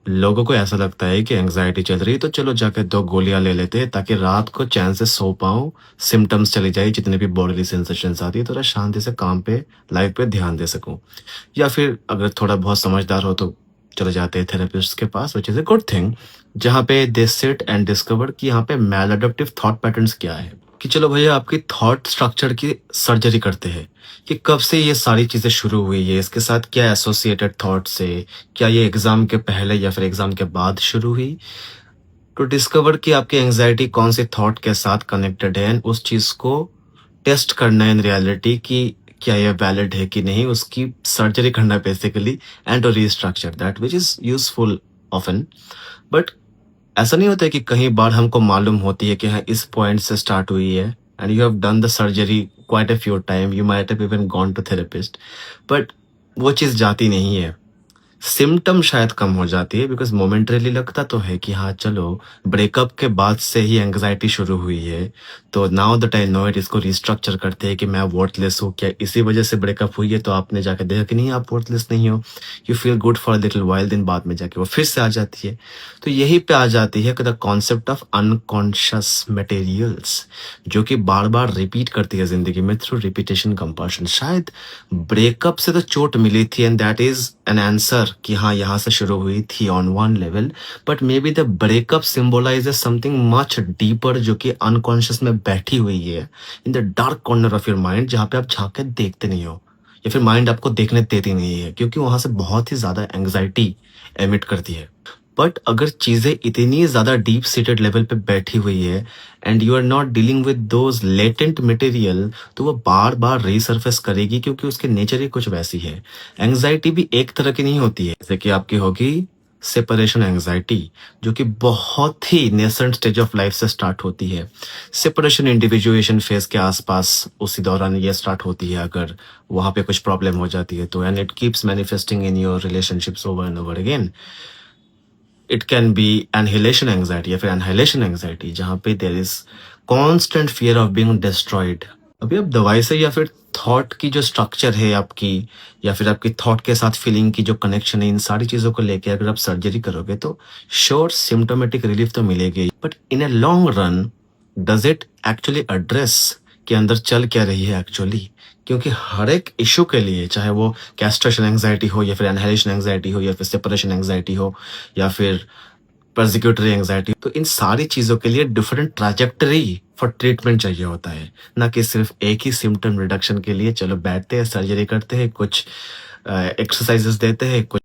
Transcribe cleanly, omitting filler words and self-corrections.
लोगों को ऐसा लगता है कि एंग्जायटी चल रही है तो चलो जाके 2 गोलियाँ ले लेते हैं ताकि रात को चैन से सो पाऊँ, सिम्पटम्स चली जाए, जितने भी बॉडीली सेंसेशंस आती है, थोड़ा शांति से काम पे, लाइफ पे ध्यान दे सकूँ। या फिर अगर थोड़ा बहुत समझदार हो तो चले जाते हैं थेरेपिस्ट के पास, which is a good thing, जहाँ पे दे सिट एंड डिस्कवर कि यहाँ पे मैलएडप्टिव थॉट पैटर्न्स क्या है। कि चलो भैया आपकी थॉट स्ट्रक्चर की सर्जरी करते हैं, कि कब से ये सारी चीज़ें शुरू हुई है, इसके साथ क्या एसोसिएटेड थॉट्स है, क्या ये एग्ज़ाम के पहले या फिर एग्ज़ाम के बाद शुरू हुई? टू डिस्कवर कि आपकी एंग्जायटी कौन से थॉट के साथ कनेक्टेड है एंड उस चीज़ को टेस्ट करना है इन रियलिटी कि क्या ये वैलिड है कि नहीं, उसकी सर्जरी करना है basically and to restructure that which is useful often. But ऐसा नहीं होता है कि कई बार हमको मालूम होती है कि हाँ, इस पॉइंट से स्टार्ट हुई है and you have done the surgery quite a few time, you might have even gone to therapist, but वो चीज़ जाती नहीं है। सिम्पटम शायद कम हो जाती है बिकॉज़ मोमेंटरीली लगता तो है कि हाँ, चलो ब्रेकअप के बाद से ही एंग्ज़ायटी शुरू हुई है, तो now that I know it, इसको रिस्ट्रक्चर करते हैं कि मैं वर्थलेस हूँ, क्या इसी वजह से ब्रेकअप हुई है? तो आपने जाके देखा कि नहीं, आप वर्थलेस नहीं हो, you feel good for a little while, then बाद में जाके वो फिर से आ जाती है। तो यहीं पे आ जाती है the concept of unconscious materials, जो कि बार-बार रिपीट करती है ज़िंदगी में थ्रू रिपिटेशन कंपल्शन। शायद ब्रेकअप से तो चोट मिली थी and that is an answer कि हाँ, यहाँ से शुरू हुई थी on one level, but may be the breakup symbolizes something much deeper, जो कि अनकॉन्शियस में बैठी हुई है in the dark corner of your mind, जहाँ पे आप झांक के देखते नहीं हो या फिर माइंड आपको देखने देती नहीं है, क्योंकि वहां से बहुत ही ज्यादा एंग्जाइटी एमिट करती है। बट अगर चीज़ें इतनी ज़्यादा डीप सीटेड लेवल पे बैठी हुई है and you are not dealing with those latent material, तो वो बार बार रीसर्फेस करेगी, क्योंकि उसकी नेचर ही कुछ वैसी है। एंग्जाइटी भी एक तरह की नहीं होती है, जैसे कि आपकी होगी सेपरेशन एंग्जाइटी, जो कि बहुत ही नेसेंट स्टेज ऑफ लाइफ से स्टार्ट होती है। सेपरेशन इंडिविजुएशन फेज के आसपास उसी दौरान ये स्टार्ट होती है, अगर वहाँ पे कुछ प्रॉब्लम हो जाती है तो, and it keeps manifesting in your relationships over and over again. It can be annihilation anxiety या फिर एनहाइलेशन एंग्जाइटी, जहाँ पे there is constant fear of being destroyed. अभी आप दवाई से या फिर थॉट की जो स्ट्रक्चर है आपकी, या फिर आपकी थॉट के साथ फीलिंग की जो कनेक्शन है, इन सारी चीज़ों को लेके अगर आप सर्जरी करोगे तो श्योर सिम्टोमेटिक रिलीफ तो मिलेगी, but in a long run does it actually address कि अंदर चल क्या रही है एक्चुअली? क्योंकि हर एक इशू के लिए, चाहे वो कैस्ट्रेशन एंग्जाइटी हो या फिर एनहाइलेशन एंग्जाइटी हो या फिर सेपरेशन एंग्जाइटी हो या फिर पर्सिक्यूटरी एंग्जाइटी, तो इन सारी चीज़ों के लिए डिफरेंट ट्रैजेक्टरी फॉर ट्रीटमेंट चाहिए होता है, ना कि सिर्फ एक ही सिम्टम रिडक्शन के लिए चलो बैठते हैं, सर्जरी करते हैं, कुछ एक्सरसाइजेस देते हैं, कुछ